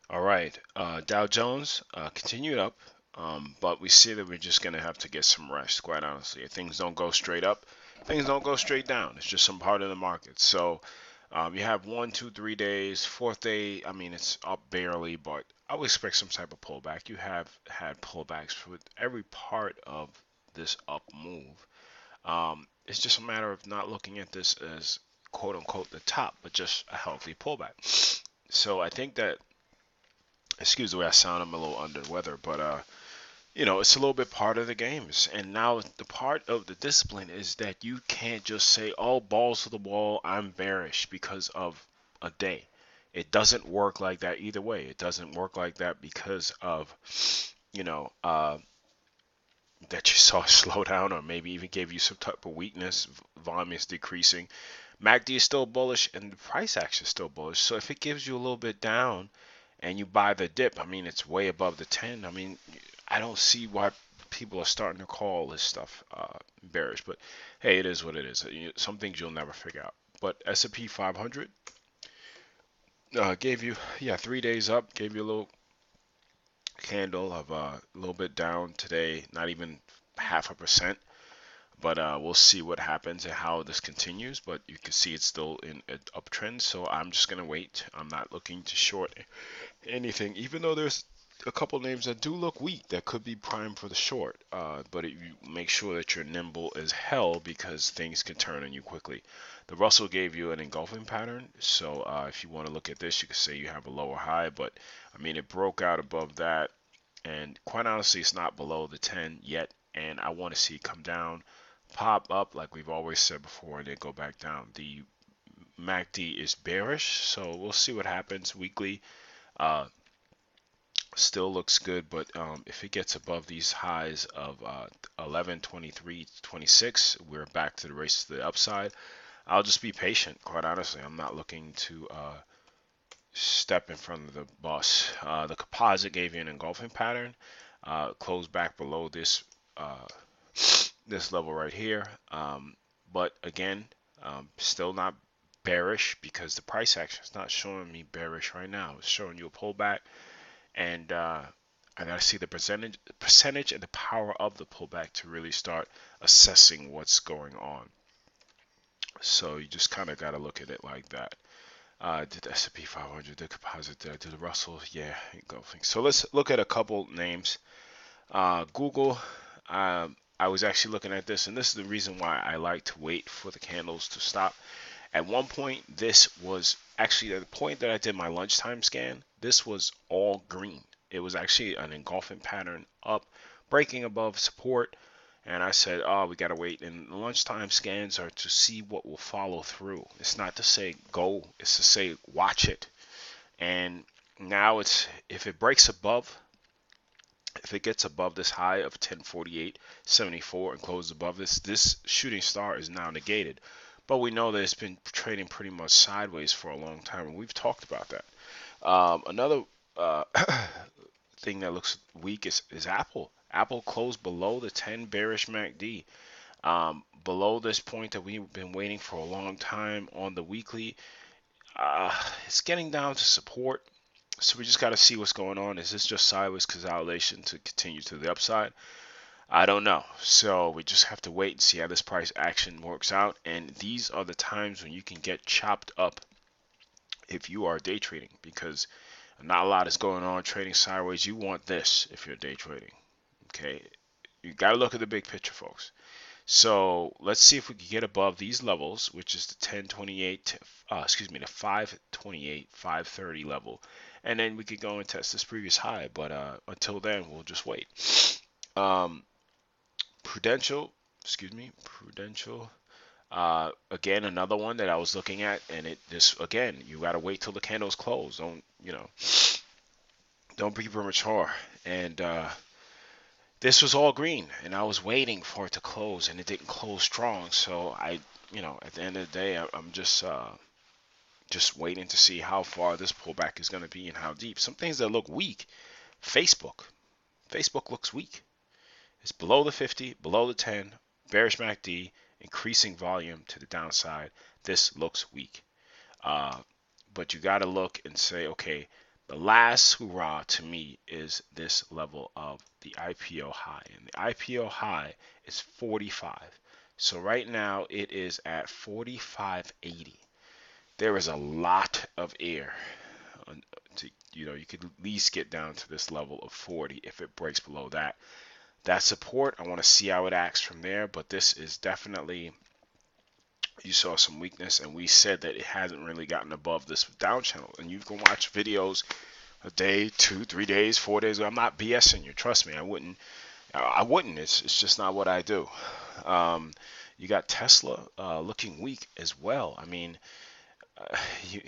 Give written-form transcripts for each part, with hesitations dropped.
All right, Dow Jones continued up, but we see that we're just gonna have to get some rest. Quite honestly, if things don't go straight up, things don't go straight down. It's just some part of the market. So you have 1, 2, 3 days. Fourth day, I mean, it's up barely, but I would expect some type of pullback. You have had pullbacks with every part of this up move. It's just a matter of not looking at this as quote unquote the top, but just a healthy pullback. So I think that, excuse the way I sound, I'm a little under the weather, but it's a little bit part of the games. And now the part of the discipline is that you can't just say, "Oh, balls to the wall, I'm bearish," because of a day. It doesn't work like that either way. It doesn't work like that because of, you know, uh, that you saw a slowdown or maybe even gave you some type of weakness. Volume is decreasing. MACD is still bullish and the price action is still bullish. So if it gives you a little bit down and you buy the dip, I mean, it's way above the 10. I mean, I don't see why people are starting to call this stuff bearish. But hey, it is what it is. Some things you'll never figure out. But S&P 500 gave you, yeah, 3 days up, gave you a little candle of a little bit down today, not even 0.5%. But we'll see what happens and how this continues. But you can see it's still in an uptrend. So I'm just going to wait. I'm not looking to short anything, even though there's a couple names that do look weak that could be prime for the short. But you make sure that you're nimble as hell because things can turn on you quickly. The Russell gave you an engulfing pattern. So if you want to look at this, you could say you have a lower high. But I mean, it broke out above that. And quite honestly, it's not below the 10 yet. And I want to see it come down, pop up like we've always said before, and then go back down. The MACD is bearish, so we'll see what happens weekly. Uh, Still looks good, but if it gets above these highs of 11, 23, 26, we're back to the race to the upside. I'll just be patient, quite honestly. I'm not looking to step in front of the bus. The composite gave you an engulfing pattern, closed back below uh, this level right here. But again, still not bearish because the price action is not showing me bearish right now. It's showing you a pullback, and I gotta see the percentage and the power of the pullback to really start assessing what's going on. So you just kind of gotta look at it like that. Did the S&P 500, the composite, did the Russell? Yeah, engulfing. So let's look at a couple names. Google. I was actually looking at this, and this is the reason why I like to wait for the candles to stop. At one point, this was actually at the point that I did my lunchtime scan, this was all green. It was actually an engulfing pattern up, breaking above support. And I said, oh, we got to wait. And the lunchtime scans are to see what will follow through. It's not to say go, it's to say watch it. And now it's, if it breaks above, if it gets above this high of 1048.74 and closes above this shooting star is now negated. But we know that it's been trading pretty much sideways for a long time, and we've talked about that. Another thing that looks weak is Apple. Apple closed below the 10 bearish MACD. Below this point that we've been waiting for a long time on the weekly. It's getting down to support. So we just got to see what's going on. Is this just sideways consolidation to continue to the upside? I don't know. So we just have to wait and see how this price action works out. And these are the times when you can get chopped up if you are day trading, because not a lot is going on trading sideways. You want this if you're day trading. Okay. You got to look at the big picture, folks. So let's see if we can get above these levels, which is the 1028, the 528, 530 level. And then we could go and test this previous high. But until then, we'll just wait. Um, Prudential, Prudential. Again, another one that I was looking at, and again, you gotta wait till the candles close. Don't be premature. And this was all green, and I was waiting for it to close, and it didn't close strong. So at the end of the day, I'm just waiting to see how far this pullback is going to be and how deep. Some things that look weak. Facebook looks weak. It's below the 50, below the 10, bearish MACD, increasing volume to the downside. This looks weak. But you got to look and say, okay, The last hurrah to me is this level of the IPO high. And the IPO high is 45. So right now it is at 45.80. There is a lot of air. You could at least get down to this level of 40 if it breaks below that. That support, I want to see how it acts from there, but this is definitely, you saw some weakness, and we said that it hasn't really gotten above this down channel. And you can watch videos a day, 2, 3 days, 4 days. I'm not BSing you. Trust me, I wouldn't. It's just not what I do. You got Tesla looking weak as well. I mean, uh, you,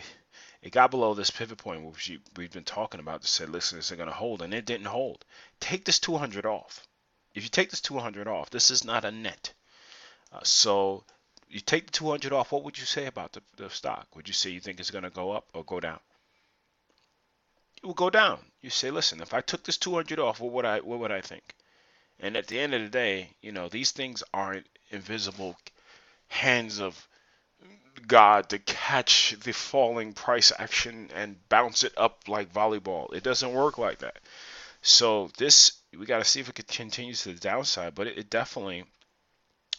it got below this pivot point, which we've been talking about. To say, listen, is it going to hold? And it didn't hold. Take this 200 off. If you take this 200 off, this is not a net. So you take the 200 off. What would you say about the stock? Would you say you think it's going to go up or go down? It will go down. You say, listen, if I took this 200 off, what would I think? And at the end of the day, these things aren't invisible hands of God to catch the falling price action and bounce it up like volleyball. It doesn't work like that. So we got to see if it continues to the downside, but it definitely,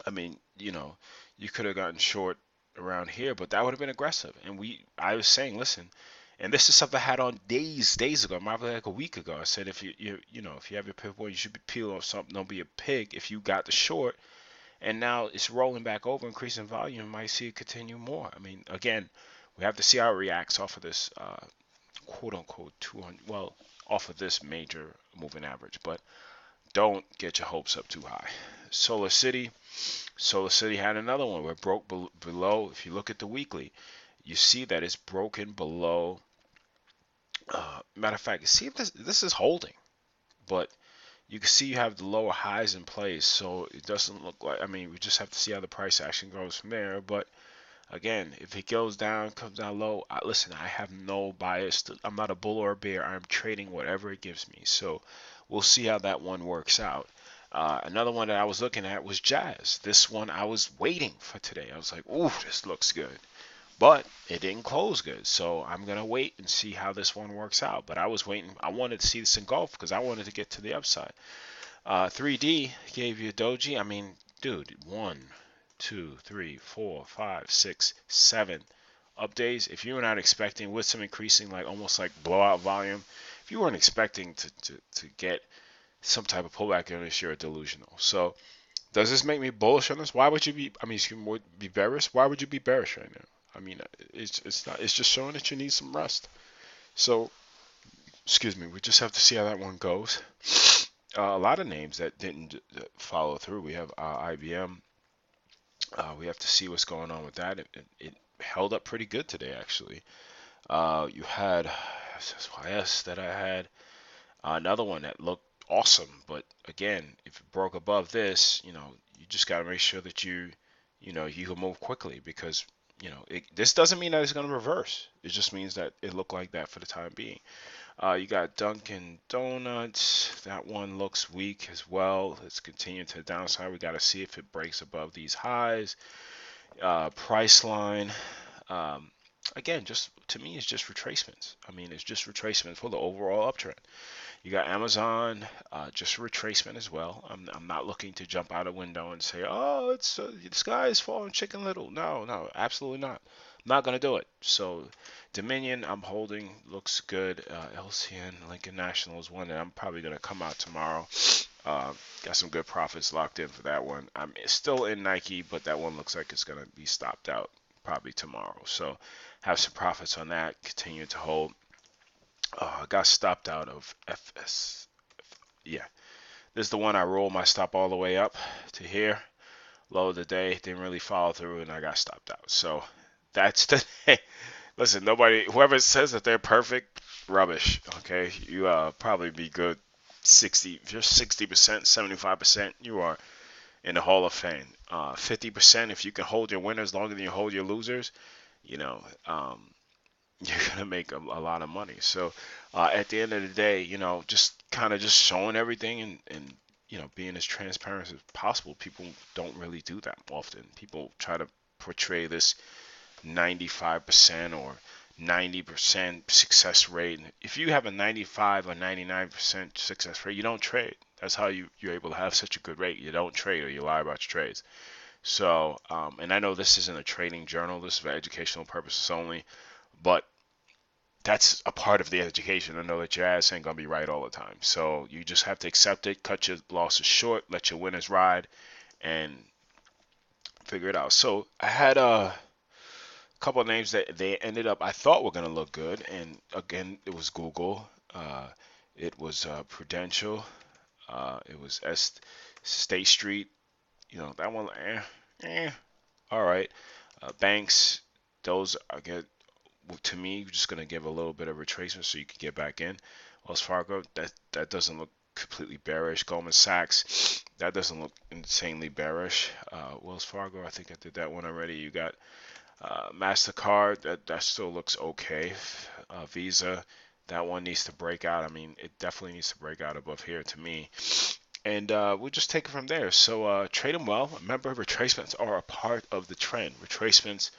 I mean, you could have gotten short around here, but that would have been aggressive. And I was saying, listen, and this is something I had on days ago, probably like a week ago. I said, if if you have your pivot point, you should be peeling off something. Don't be a pig if you got the short. And now it's rolling back over, increasing volume. You might see it continue more. I mean, again, we have to see how it reacts off of this quote unquote 200. Well, off of this major moving average, but don't get your hopes up too high. Solar City had another one where it broke below. If you look at the weekly, you see that it's broken below. Matter of fact, see if this is holding, but you can see you have the lower highs in place, so it doesn't look like. I mean, we just have to see how the price action goes from there. But again, if it goes down, comes down low, listen, I have no bias. I'm not a bull or a bear. I'm trading whatever it gives me. So we'll see how that one works out. Another one that I was looking at was Jazz. This one I was waiting for today. I was like, ooh, this looks good. But it didn't close good. So I'm going to wait and see how this one works out. But I was waiting. I wanted to see this engulf because I wanted to get to the upside. 3D gave you a doji. I mean, dude, 1, 2, 3, 4, 5, 6, 7 up days. If you were not expecting with some increasing, like almost like blowout volume, if you weren't expecting to get some type of pullback in this, you're delusional. So does this make me bullish on this? Why would you be? I mean, excuse me, be bearish? Why would you be bearish right now? I mean, it's not. It's just showing that you need some rest. So, excuse me. We just have to see how that one goes. A lot of names that didn't follow through. We have IBM. We have to see what's going on with that. It held up pretty good today, actually. You had SYS that I had. Another one that looked awesome, but again, if it broke above this, you just got to make sure that you can move quickly because this doesn't mean that it's going to reverse. It just means that it looked like that for the time being. You got Dunkin' Donuts. That one looks weak as well. Let's continue to the downside. We got to see if it breaks above these highs. Priceline. Again, just to me, it's just retracements. I mean, it's just retracements for the overall uptrend. You got Amazon, just a retracement as well. I'm not looking to jump out a window and say, oh, it's the sky is falling chicken little. No, absolutely not. I'm not going to do it. So Dominion, I'm holding, looks good. LCN, Lincoln National is one that I'm probably going to come out tomorrow. Got some good profits locked in for that one. I'm still in Nike, but that one looks like it's going to be stopped out probably tomorrow. So have some profits on that. Continue to hold. Got stopped out of FS. Yeah, this is the one I rolled my stop all the way up to here. Low of the day, didn't really follow through, and I got stopped out. So that's the day. Listen, whoever says that they're perfect, rubbish. Okay, you probably be good 60, if you're 60%, 75%, you are in the Hall of Fame. 50%, if you can hold your winners longer than you hold your losers, you're gonna make a lot of money. So at the end of the day, just kind of just showing everything and being as transparent as possible. People don't really do that often. People try to portray this 95% or 90% success rate. If you have a 95 or 99% success rate, you don't trade. That's how you're able to have such a good rate. You don't trade, or you lie about your trades. So, and I know this isn't a trading journal. This is for educational purposes only, but that's a part of the education. I know that your ass ain't gonna be right all the time. So you just have to accept it, cut your losses short, let your winners ride, and figure it out. So I had a couple of names that they ended up I thought were gonna look good, and again it was Google, it was Prudential, it was State Street. You know that one, all right. Banks, those I get to me just gonna give a little bit of retracement so you can get back in. Wells Fargo, that doesn't look completely bearish. Goldman Sachs, that doesn't look insanely bearish. Wells Fargo, I think I did that one already. You got MasterCard, that still looks okay. Visa, that one needs to break out. I mean, it definitely needs to break out above here to me. And we'll just take it from there. So trade them well. Remember, retracements are a part of the trend. Retracements,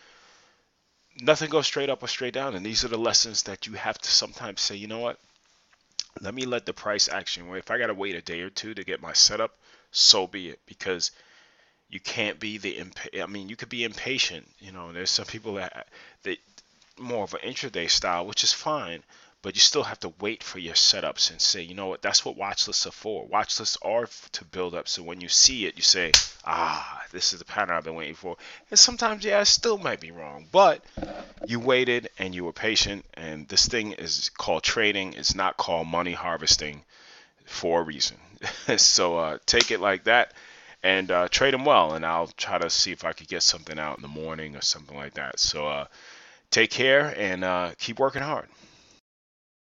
nothing goes straight up or straight down. And these are the lessons that you have to sometimes say, you know what? Let me let the price action wait. If I got to wait a day or two to get my setup, so be it. Because you can't be I mean, you could be impatient. You know, there's some people that more of an intraday style, which is fine, but you still have to wait for your setups and say, you know what, that's what watch lists are for. Watch lists are to build up, so when you see it, you say, this is the pattern I've been waiting for. And sometimes, yeah, it still might be wrong, but you waited and you were patient, and this thing is called trading. It's not called money harvesting for a reason. So take it like that and trade them well, and I'll try to see if I could get something out in the morning or something like that. So take care and keep working hard.